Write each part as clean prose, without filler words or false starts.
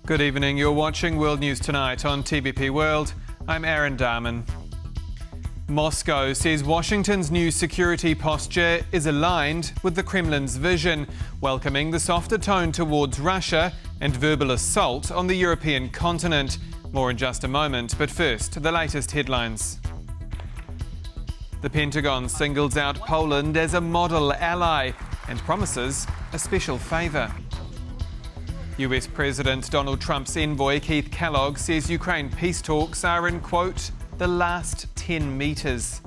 Good evening. You're watching World News Tonight on TVP World. I'm Aaron Darman. Moscow says Washington's new security posture is aligned with the Kremlin's vision, welcoming the softer tone towards Russia and verbal assault on the European continent. More in just a moment, but first, the latest headlines. The Pentagon singles out Poland as a model ally and promises a special favour. US President Donald Trump's envoy Keith Kellog says Ukraine peace talks are in, quote, the last 10 metres.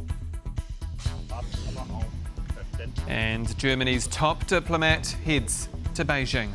And Germany's top diplomat heads to Beijing.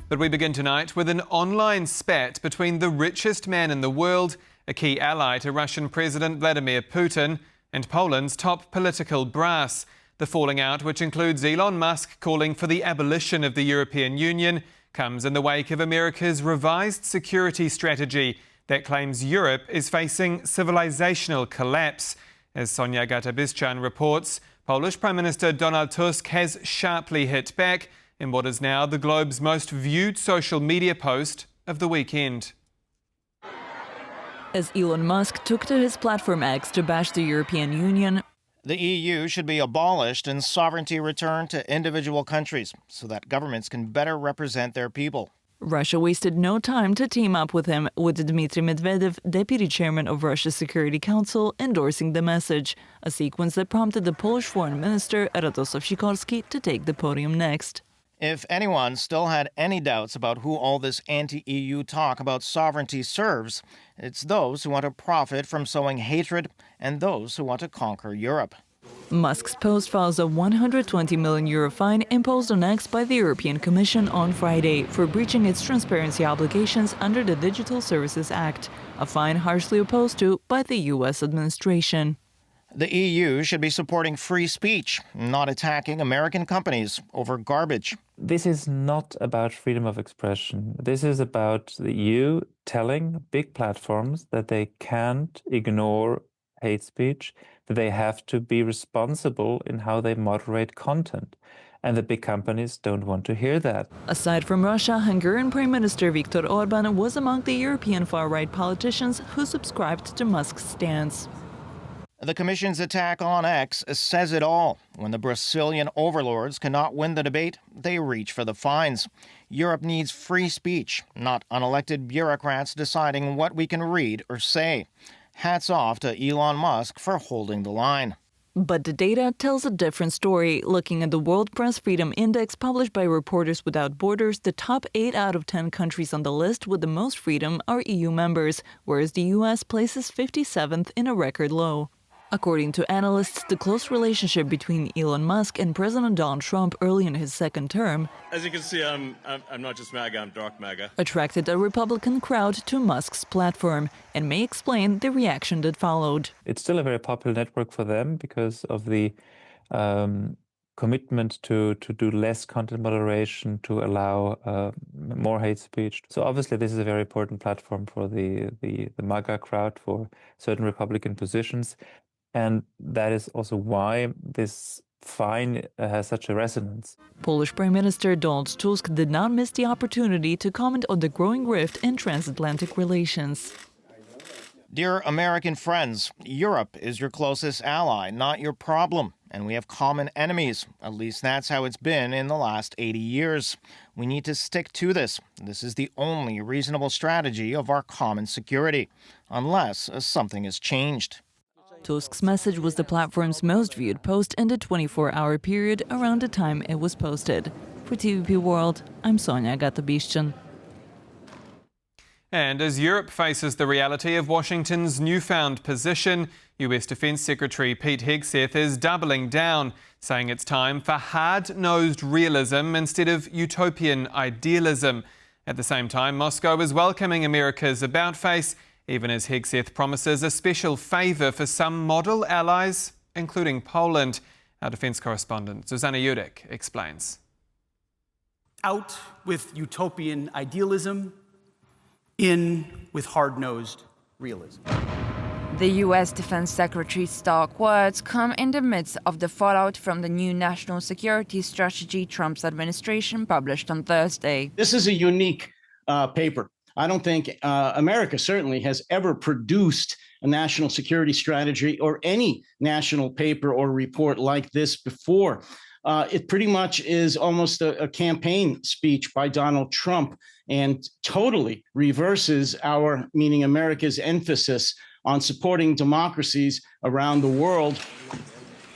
But we begin tonight with an online spat between the richest man in the world, a key ally to Russian President Vladimir Putin, and Poland's top political brass. The falling out, which includes Elon Musk calling for the abolition of the European Union, comes in the wake of America's revised security strategy that claims Europe is facing civilizational collapse. As Sonia Gata-Biszczan reports, Polish Prime Minister Donald Tusk has sharply hit back in what is now the globe's most viewed social media post of the weekend. As Elon Musk took to his platform X to bash the European Union, the EU should be abolished and sovereignty returned to individual countries so that governments can better represent their people. Russia wasted no time to team up with him, with Dmitry Medvedev, deputy chairman of Russia's Security Council, endorsing the message, a sequence that prompted the Polish foreign minister Radosław Sikorski to take the podium next. If anyone still had any doubts about who all this anti-EU talk about sovereignty serves, it's those who want to profit from sowing hatred and those who want to conquer Europe. Musk's post files a €120 million fine imposed on X by the European Commission on Friday for breaching its transparency obligations under the Digital Services Act, a fine harshly opposed to by the US administration. The EU should be supporting free speech, not attacking American companies over garbage. This is not about freedom of expression. This is about the EU telling big platforms that they can't ignore hate speech, that they have to be responsible in how they moderate content. And the big companies don't want to hear that. Aside from Russia, Hungarian Prime Minister Viktor Orbán was among the European far-right politicians who subscribed to Musk's stance. The Commission's attack on X says it all. When the Brazilian overlords cannot win the debate, they reach for the fines. Europe needs free speech, not unelected bureaucrats deciding what we can read or say. Hats off to Elon Musk for holding the line. But the data tells a different story. Looking at the World Press Freedom Index published by Reporters Without Borders, the top 8 out of 10 countries on the list with the most freedom are EU members, whereas the US places 57th in a record low. According to analysts, the close relationship between Elon Musk and President Donald Trump early in his second term, as you can see, I'm not just MAGA, I'm dark MAGA, attracted a Republican crowd to Musk's platform and may explain the reaction that followed. It's still a very popular network for them because of the commitment to do less content moderation, to allow more hate speech. So obviously this is a very important platform for the MAGA crowd, for certain Republican positions. And that is also why this fine has such a resonance. Polish Prime Minister Donald Tusk did not miss the opportunity to comment on the growing rift in transatlantic relations. Dear American friends, Europe is your closest ally, not your problem. And we have common enemies. At least that's how it's been in the last 80 years. We need to stick to this. This is the only reasonable strategy of our common security, unless something has changed. Tusk's message was the platform's most viewed post in the 24-hour period around the time it was posted. For TVP World, I'm Sonia Gata-Biszczan. And as Europe faces the reality of Washington's newfound position, US Defence Secretary Pete Hegseth is doubling down, saying it's time for hard-nosed realism instead of utopian idealism. At the same time, Moscow is welcoming America's about-face, even as Hegseth promises a special favour for some model allies, including Poland. Our defence correspondent Zuzana Jurek explains. Out with utopian idealism, in with hard-nosed realism. The U.S. Defense Secretary's stark words come in the midst of the fallout from the new national security strategy Trump's administration published on Thursday. This is a unique paper. I don't think America certainly has ever produced a national security strategy or any national paper or report like this before. It pretty much is almost a campaign speech by Donald Trump and totally reverses our, meaning America's, emphasis on supporting democracies around the world.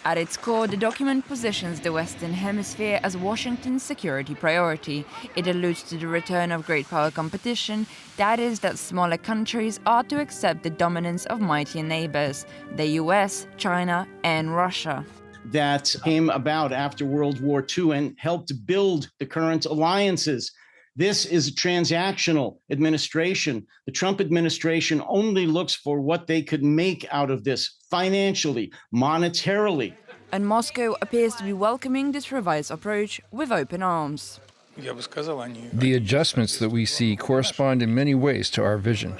At its core, the document positions the Western Hemisphere as Washington's security priority. It alludes to the return of great power competition, that is, that smaller countries are to accept the dominance of mightier neighbors, the US, China, and Russia. That came about after World War II and helped build the current alliances. This is a transactional administration. The Trump administration only looks for what they could make out of this financially, monetarily. And Moscow appears to be welcoming this revised approach with open arms. The adjustments that we see correspond in many ways to our vision.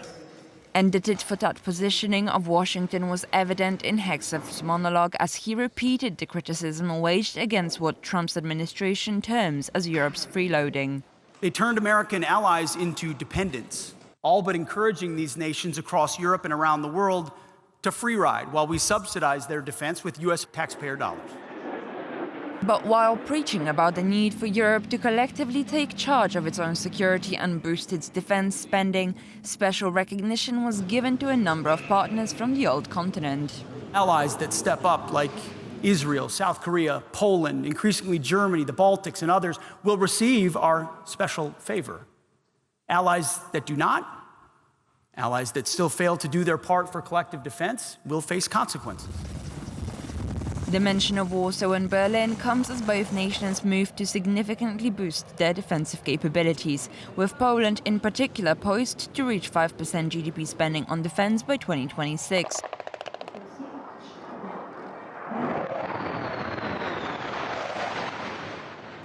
And the tit-for-tat positioning of Washington was evident in Hegseth's monologue as he repeated the criticism waged against what Trump's administration terms as Europe's freeloading. They turned American allies into dependents, all but encouraging these nations across Europe and around the world to free ride while we subsidize their defense with U.S. taxpayer dollars. But while preaching about the need for Europe to collectively take charge of its own security and boost its defense spending, special recognition was given to a number of partners from the old continent. Allies that step up, like Israel, South Korea, Poland, increasingly Germany, the Baltics, and others, will receive our special favor. Allies that do not, allies that still fail to do their part for collective defense, will face consequences. The mention of Warsaw and Berlin comes as both nations move to significantly boost their defensive capabilities, with Poland in particular poised to reach 5% GDP spending on defense by 2026.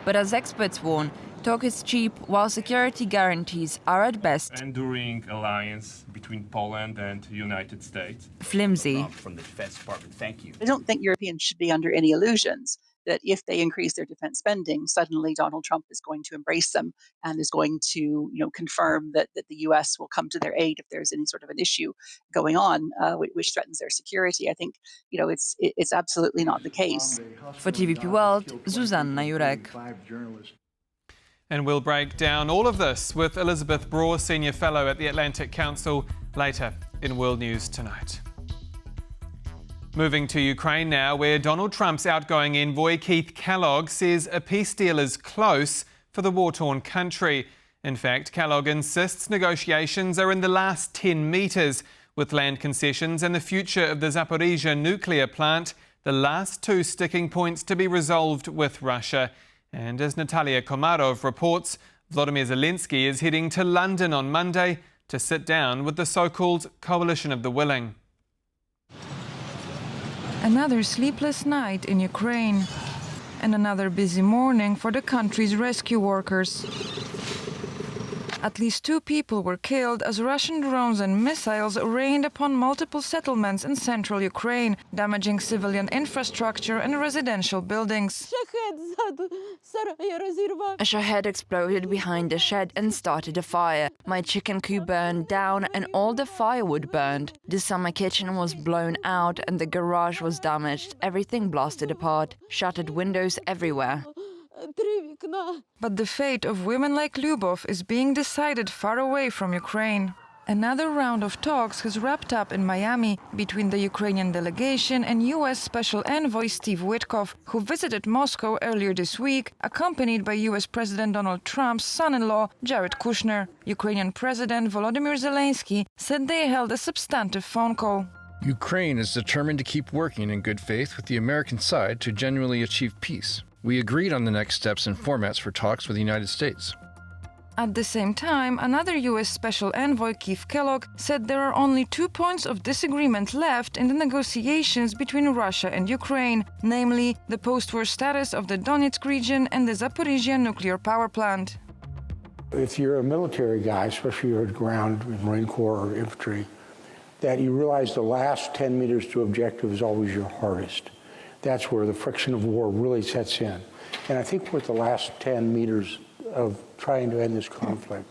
But as experts warn, talk is cheap while security guarantees are at best enduring alliance between Poland and the United States. Flimsy. From the Defense Department, thank you. I don't think Europeans should be under any illusions that if they increase their defense spending, suddenly Donald Trump is going to embrace them and is going to, confirm that the U.S. will come to their aid if there's any sort of an issue going on, which threatens their security. I think, it's absolutely not the case. For TVP World, Zuzanna Jurek. And we'll break down all of this with Elizabeth Braw, Senior Fellow at the Atlantic Council, later in World News Tonight. Moving to Ukraine now, where Donald Trump's outgoing envoy, Keith Kellogg, says a peace deal is close for the war-torn country. In fact, Kellogg insists negotiations are in the last 10 metres, with land concessions and the future of the Zaporizhzhia nuclear plant, the last two sticking points to be resolved with Russia. And as Natalia Komarov reports, Volodymyr Zelensky is heading to London on Monday to sit down with the so-called Coalition of the Willing. Another sleepless night in Ukraine and another busy morning for the country's rescue workers. At least 2 people were killed as Russian drones and missiles rained upon multiple settlements in central Ukraine, damaging civilian infrastructure and residential buildings. A shahed exploded behind the shed and started a fire. My chicken coop burned down and all the firewood burned. The summer kitchen was blown out and the garage was damaged. Everything blasted apart. Shattered windows everywhere. But the fate of women like Lyubov is being decided far away from Ukraine. Another round of talks has wrapped up in Miami between the Ukrainian delegation and U.S. Special Envoy Steve Witkoff, who visited Moscow earlier this week, accompanied by U.S. President Donald Trump's son-in-law, Jared Kushner. Ukrainian President Volodymyr Zelensky said they held a substantive phone call. Ukraine is determined to keep working in good faith with the American side to genuinely achieve peace. We agreed on the next steps and formats for talks with the United States. At the same time, another U.S. Special Envoy, Keith Kellog, said there are only 2 points of disagreement left in the negotiations between Russia and Ukraine, namely the post-war status of the Donetsk region and the Zaporizhzhia nuclear power plant. If you're a military guy, especially you're at ground, Marine Corps or infantry, that you realize the last 10 meters to objective is always your hardest. That's where the friction of war really sets in. And I think we're at the last 10 meters of trying to end this conflict.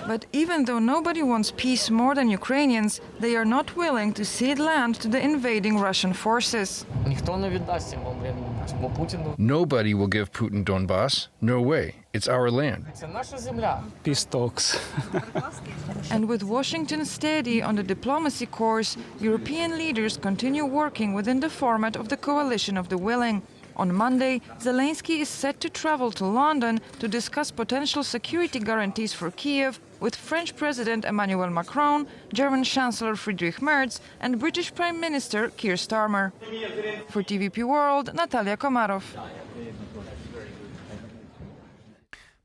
But even though nobody wants peace more than Ukrainians, they are not willing to cede land to the invading Russian forces. Nobody will give Putin Donbass. No way. It's our land. Peace talks. And with Washington steady on the diplomacy course, European leaders continue working within the format of the coalition of the willing. On Monday, Zelensky is set to travel to London to discuss potential security guarantees for Kiev with French President Emmanuel Macron, German Chancellor Friedrich Merz, and British Prime Minister Keir Starmer. For TVP World, Natalia Komarov.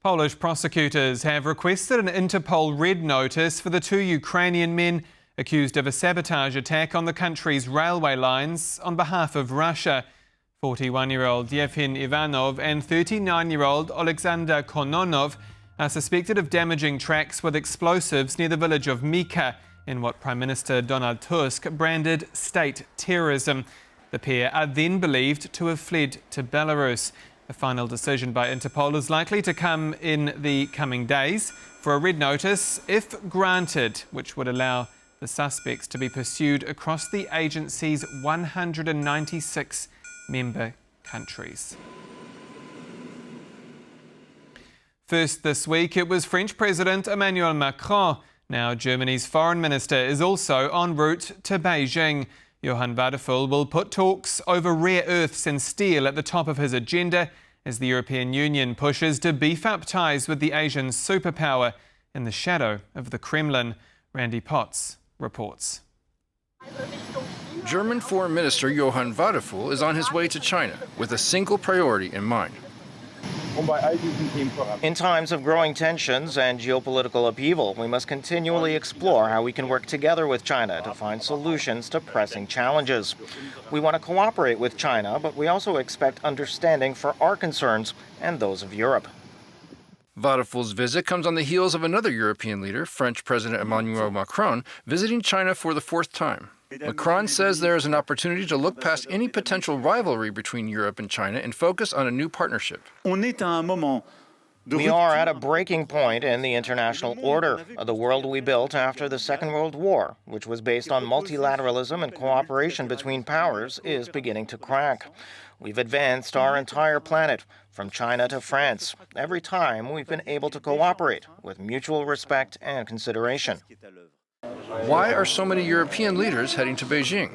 Polish prosecutors have requested an Interpol red notice for the 2 Ukrainian men accused of a sabotage attack on the country's railway lines on behalf of Russia. 41-year-old Yevhen Ivanov and 39-year-old Alexander Kononov are suspected of damaging tracks with explosives near the village of Mika in what Prime Minister Donald Tusk branded state terrorism. The pair are then believed to have fled to Belarus. A final decision by Interpol is likely to come in the coming days for a red notice, if granted, which would allow the suspects to be pursued across the agency's 196 member countries. First this week, it was French President Emmanuel Macron. Now Germany's foreign minister is also en route to Beijing. Johann Wadephul will put talks over rare earths and steel at the top of his agenda as the European Union pushes to beef up ties with the Asian superpower in the shadow of the Kremlin. Randy Potts reports. German Foreign Minister Johann Wadephul is on his way to China with a single priority in mind. In times of growing tensions and geopolitical upheaval, we must continually explore how we can work together with China to find solutions to pressing challenges. We want to cooperate with China, but we also expect understanding for our concerns and those of Europe. Wadephul's visit comes on the heels of another European leader, French President Emmanuel Macron, visiting China for the 4th time. Macron says there is an opportunity to look past any potential rivalry between Europe and China and focus on a new partnership. We are at a breaking point in the international order of the world we built after the Second World War, which was based on multilateralism and cooperation between powers, is beginning to crack. We've advanced our entire planet, from China to France. Every time we've been able to cooperate with mutual respect and consideration. Why are so many European leaders heading to Beijing?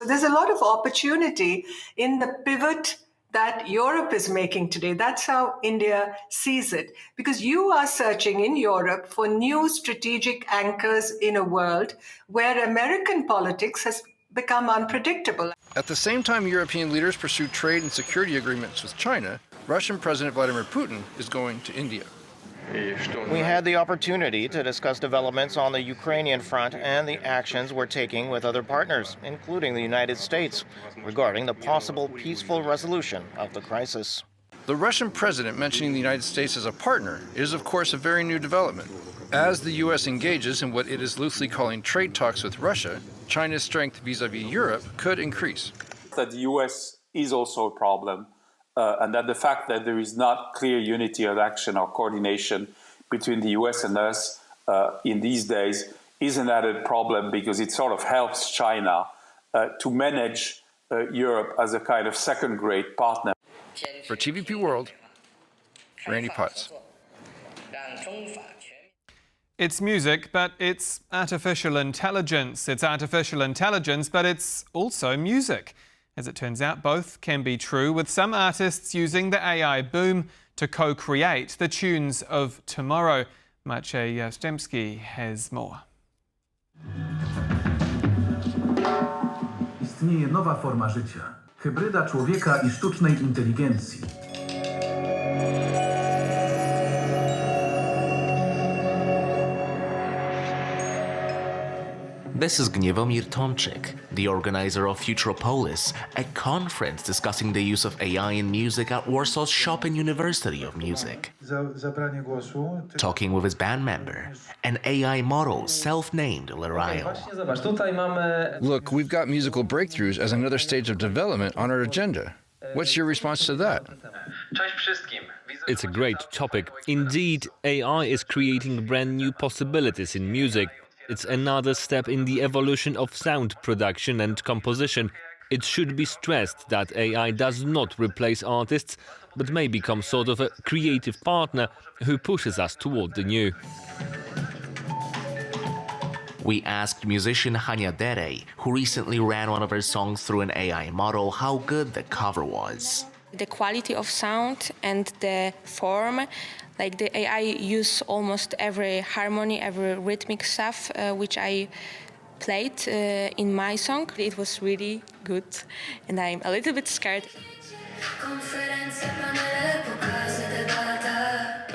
There's a lot of opportunity in the pivot that Europe is making today. That's how India sees it. Because you are searching in Europe for new strategic anchors in a world where American politics has become unpredictable. At the same time European leaders pursue trade and security agreements with China, Russian President Vladimir Putin is going to India. We had the opportunity to discuss developments on the Ukrainian front and the actions we're taking with other partners, including the United States, regarding the possible peaceful resolution of the crisis. The Russian president mentioning the United States as a partner is, of course, a very new development. As the U.S. engages in what it is loosely calling trade talks with Russia, China's strength vis-à-vis Europe could increase. That the U.S. is also a problem. And that the fact that there is not clear unity of action or coordination between the US and us in these days is an added problem because it sort of helps China to manage Europe as a kind of second-grade partner. For TVP World, Randy Potts. It's music, but it's artificial intelligence. It's artificial intelligence, but it's also music. As it turns out, both can be true, with some artists using the AI boom to co-create the tunes of tomorrow. Maciej Jastrzębski has more. Istnieje nowa forma życia. Hybryda człowieka i sztucznej inteligencji. This is Gniewomir Tomczyk, the organizer of Futuropolis, a conference discussing the use of AI in music at Warsaw's Chopin University of Music. Talking with his band member, an AI model self-named Lerayo. Look, we've got musical breakthroughs as another stage of development on our agenda. What's your response to that? It's a great topic. Indeed, AI is creating brand new possibilities in music. It's another step in the evolution of sound production and composition. It should be stressed that AI does not replace artists, but may become sort of a creative partner who pushes us toward the new. We asked musician Hania Dere, who recently ran one of her songs through an AI model, how good the cover was. The quality of sound and the form, like the AI use almost every harmony, every rhythmic stuff which I played in my song. It was really good and I'm a little bit scared.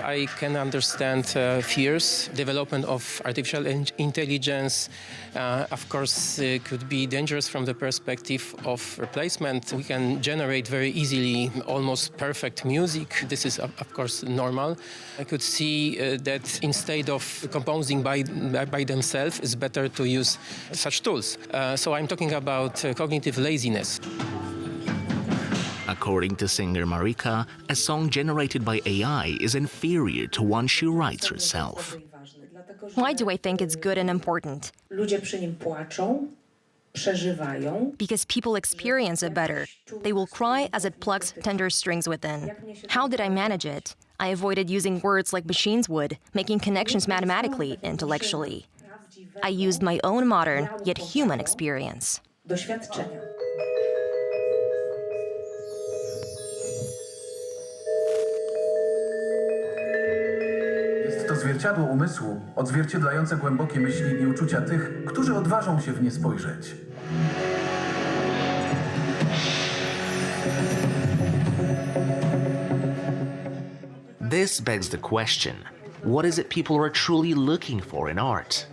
I can understand fears. Development of artificial intelligence, of course, could be dangerous from the perspective of replacement. We can generate very easily almost perfect music. This is, of course, normal. I could see that instead of composing by themselves, it's better to use such tools. So I'm talking about cognitive laziness. According to singer Marika, a song generated by AI is inferior to one she writes herself. Why do I think it's good and important? Because people experience it better. They will cry as it plucks tender strings within. How did I manage it? I avoided using words like machines would, making connections mathematically, intellectually. I used my own modern, yet human experience. To zwierciadło umysłu, odzwierciedlające głębokie myśli i uczucia tych, którzy odważą się w nie spojrzeć. This begs the question, what is it people are truly looking for in art?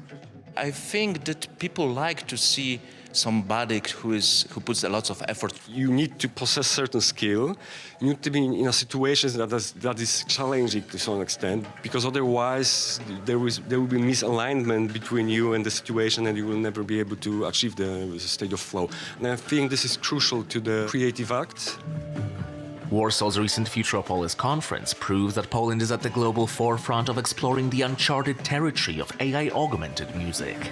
I think that people like to see somebody who puts a lot of effort. You need to possess certain skill. You need to be in a situation that is challenging to some extent, because otherwise there will be misalignment between you and the situation, and you will never be able to achieve the state of flow. And I think this is crucial to the creative act. Warsaw's recent Futuropolis conference proves that Poland is at the global forefront of exploring the uncharted territory of AI-augmented music.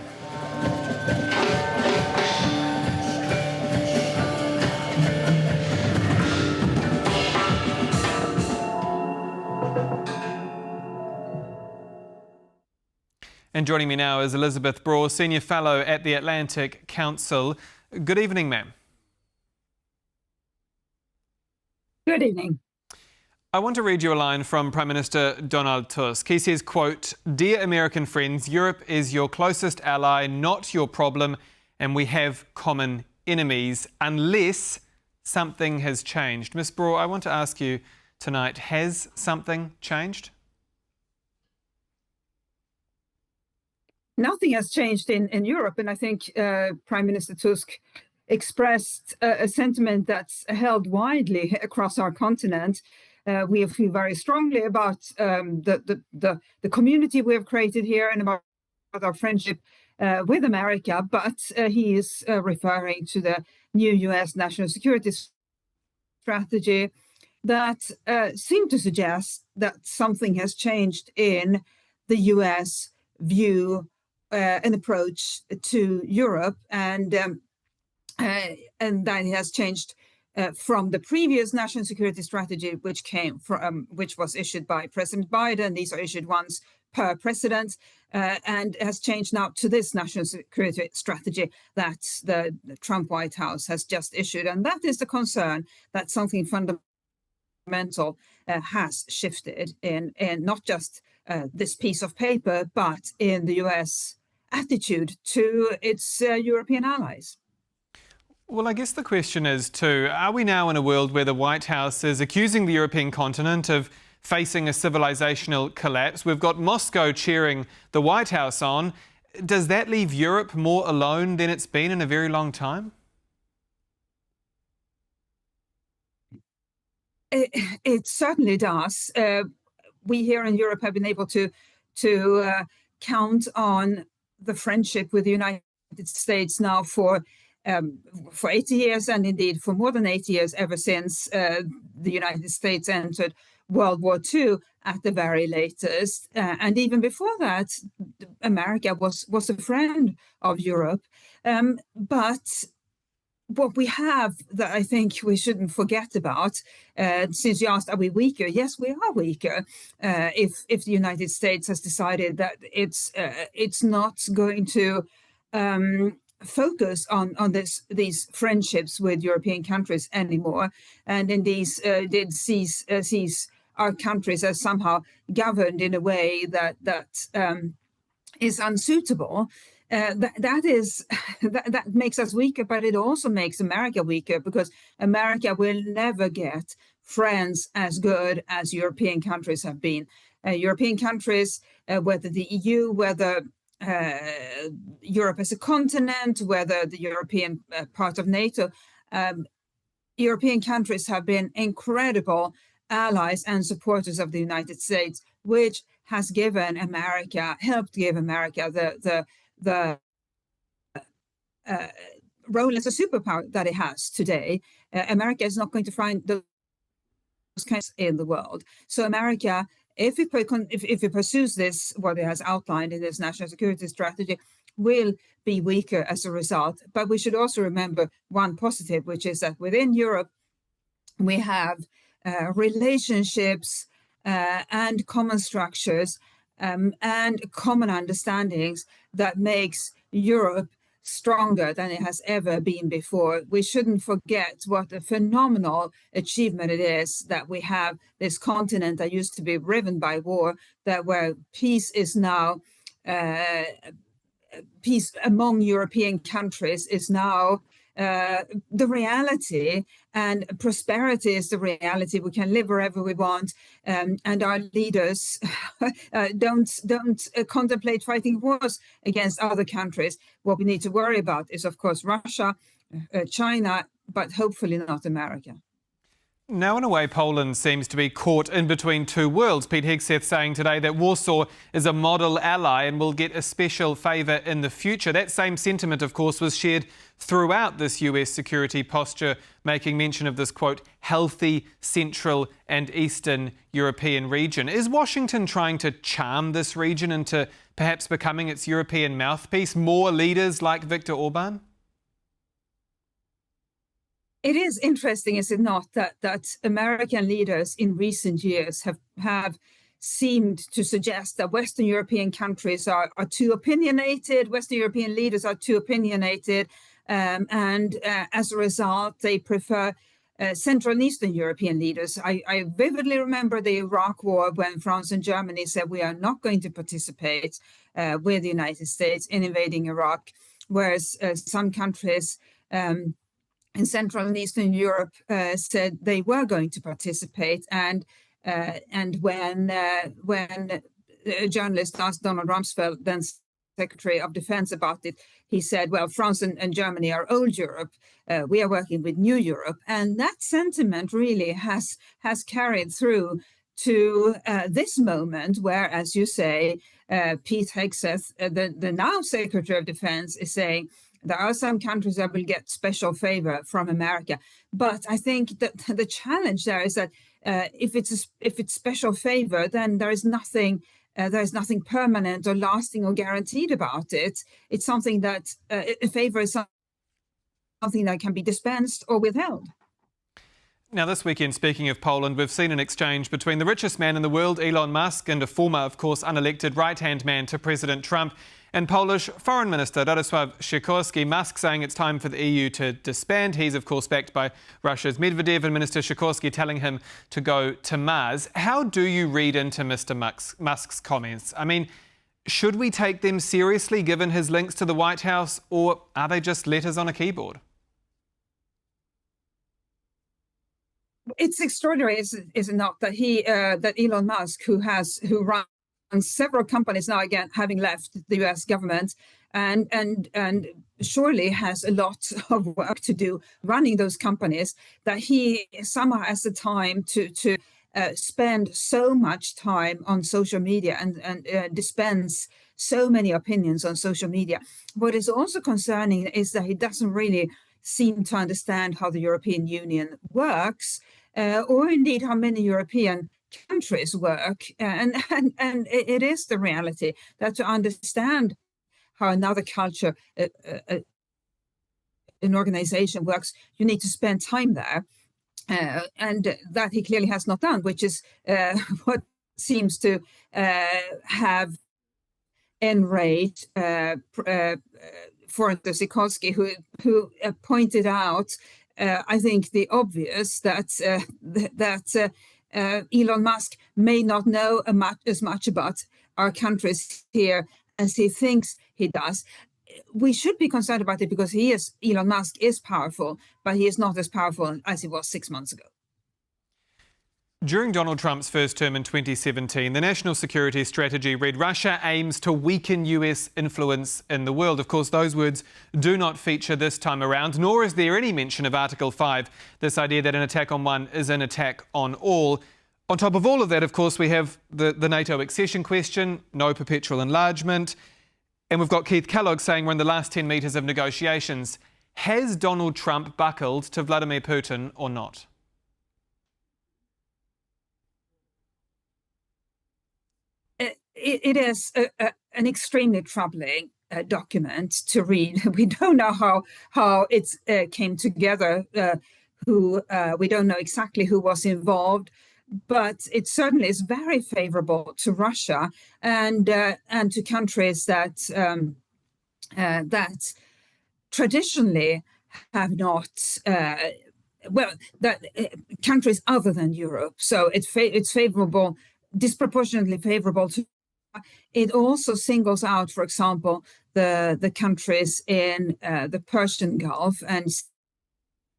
And joining me now is Elizabeth Braw, Senior Fellow at the Atlantic Council. Good evening, ma'am. Good evening. I want to read you a line from Prime Minister Donald Tusk. He says, quote, "Dear American friends, Europe is your closest ally, not your problem, and we have common enemies unless something has changed." Ms. Braw, I want to ask you tonight, has something changed? Nothing has changed in Europe, and I think Prime Minister Tusk expressed a sentiment that's held widely across our continent. We feel very strongly about the community we have created here and about our friendship with America, but he is referring to the new US national security strategy that seemed to suggest that something has changed in the US view and approach to Europe, and that it has changed from the previous national security strategy, which was issued by President Biden. These are issued once per president, and has changed now to this national security strategy that the Trump White House has just issued, and that is the concern that something fundamental has shifted in not just this piece of paper, but in the US attitude to its European allies. Well, I guess the question is too, are we now in a world where the White House is accusing the European continent of facing a civilizational collapse? We've got Moscow cheering the White House on. Does that leave Europe more alone than it's been in a very long time? It certainly does. We here in Europe have been able to count on the friendship with the United States now for 80 years, and indeed for more than 80 years, ever since the United States entered World War II at the very latest. And even before that, America was a friend of Europe. But what we have that I think we shouldn't forget about, since you asked, are we weaker? Yes, we are weaker. If the United States has decided that it's not going to focus on these friendships with European countries anymore, and indeed sees our countries as somehow governed in a way that is unsuitable. That makes us weaker, but it also makes America weaker, because America will never get friends as good as European countries have been. European countries, whether the EU, whether Europe as a continent, whether the European part of NATO, European countries have been incredible allies and supporters of the United States, which has helped give America the role as a superpower that it has today. America is not going to find those kinds in the world. So America, if it pursues this, what it has outlined in this national security strategy, will be weaker as a result. But we should also remember one positive, which is that within Europe, we have relationships and common structures and common understandings that makes Europe stronger than it has ever been before. We shouldn't forget what a phenomenal achievement it is that we have this continent that used to be riven by war, where peace is now, peace among European countries is now the reality, and prosperity is the reality. We can live wherever we want, and our leaders don't contemplate fighting wars against other countries. What we need to worry about is, of course, Russia, China, but hopefully not America. Now, in a way, Poland seems to be caught in between two worlds. Pete Hegseth saying today that Warsaw is a model ally and will get a special favour in the future. That same sentiment, of course, was shared throughout this US security posture, making mention of this, quote, healthy Central and Eastern European region. Is Washington trying to charm this region into perhaps becoming its European mouthpiece? More leaders like Viktor Orban? It is interesting, is it not, that American leaders in recent years have seemed to suggest that Western European countries are too opinionated, Western European leaders are too opinionated, and as a result, they prefer Central and Eastern European leaders. I vividly remember the Iraq War, when France and Germany said we are not going to participate with the United States in invading Iraq, whereas some countries in Central and Eastern Europe said they were going to participate, and when a journalist asked Donald Rumsfeld, then Secretary of Defense, about it, he said, well, France and Germany are old Europe, we are working with new Europe. And that sentiment really has carried through to this moment, where, as you say, Pete Hegseth, the now Secretary of Defense, is saying there are some countries that will get special favor from America. But I think that the challenge there is that if it's special favor, then there is nothing permanent or lasting or guaranteed about it. It's something that a favor is something that can be dispensed or withheld. Now, this weekend, speaking of Poland, we've seen an exchange between the richest man in the world, Elon Musk, and a former, of course, unelected right-hand man to President Trump, and Polish Foreign Minister Radosław Sikorski. Musk saying it's time for the EU to disband. He's, of course, backed by Russia's Medvedev, and Minister Sikorski telling him to go to Mars. How do you read into Mr. Musk's comments? I mean, should we take them seriously given his links to the White House, or are they just letters on a keyboard? It's extraordinary, is it not, that Elon Musk, who runs several companies now again having left the US government and surely has a lot of work to do running those companies, that he somehow has the time to spend so much time on social media and dispense so many opinions on social media. What is also concerning is that he doesn't really seem to understand how the European Union works, or indeed how many European countries work. And it is the reality that to understand how another culture, an organization works, you need to spend time there. And that he clearly has not done, which is what seems to have enraged Foreigner Sikorski, who pointed out, I think, the obvious that Elon Musk may not know as much about our countries here as he thinks he does. We should be concerned about it because Elon Musk is powerful, but he is not as powerful as he was 6 months ago. During Donald Trump's first term in 2017, the national security strategy read, Russia aims to weaken US influence in the world. Of course, those words do not feature this time around, nor is there any mention of Article 5, this idea that an attack on one is an attack on all. On top of all of that, of course, we have the NATO accession question, no perpetual enlargement. And we've got Keith Kellog saying we're in the last 10 metres of negotiations. Has Donald Trump buckled to Vladimir Putin or not? It is an extremely troubling document to read. We don't know how it came together. We don't know exactly who was involved, but it certainly is very favorable to Russia and to countries that traditionally have not. Countries other than Europe. So it's favorable, disproportionately favorable to. It also singles out, for example, the countries in the Persian Gulf and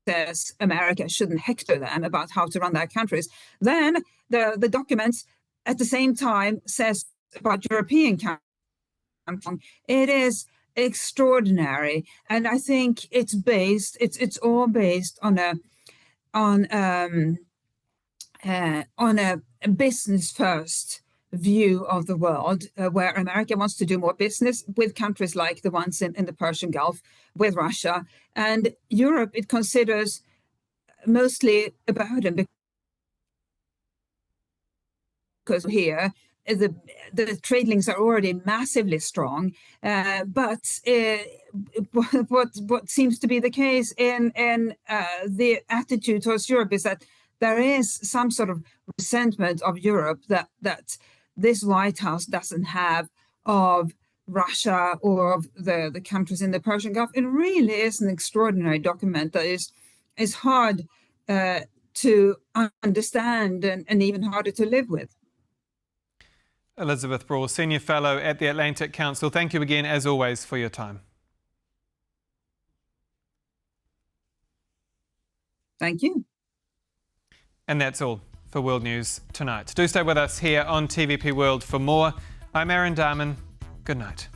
says America shouldn't hector them about how to run their countries. Then the documents at the same time says about European countries. It is extraordinary, and I think it's all based on a business first view of the world, where America wants to do more business with countries like the ones in the Persian Gulf, with Russia, and Europe it considers mostly a burden because here the trade links are already massively strong, but what seems to be the case in the attitude towards Europe is that there is some sort of resentment of Europe that this White House doesn't have of Russia or of the countries in the Persian Gulf. It really is an extraordinary document that is hard to understand and even harder to live with. Elizabeth Braw, Senior Fellow at the Atlantic Council. Thank you again, as always, for your time. Thank you. And that's all for World News Tonight. Do stay with us here on TVP World for more. I'm Aaron Darman. Good night.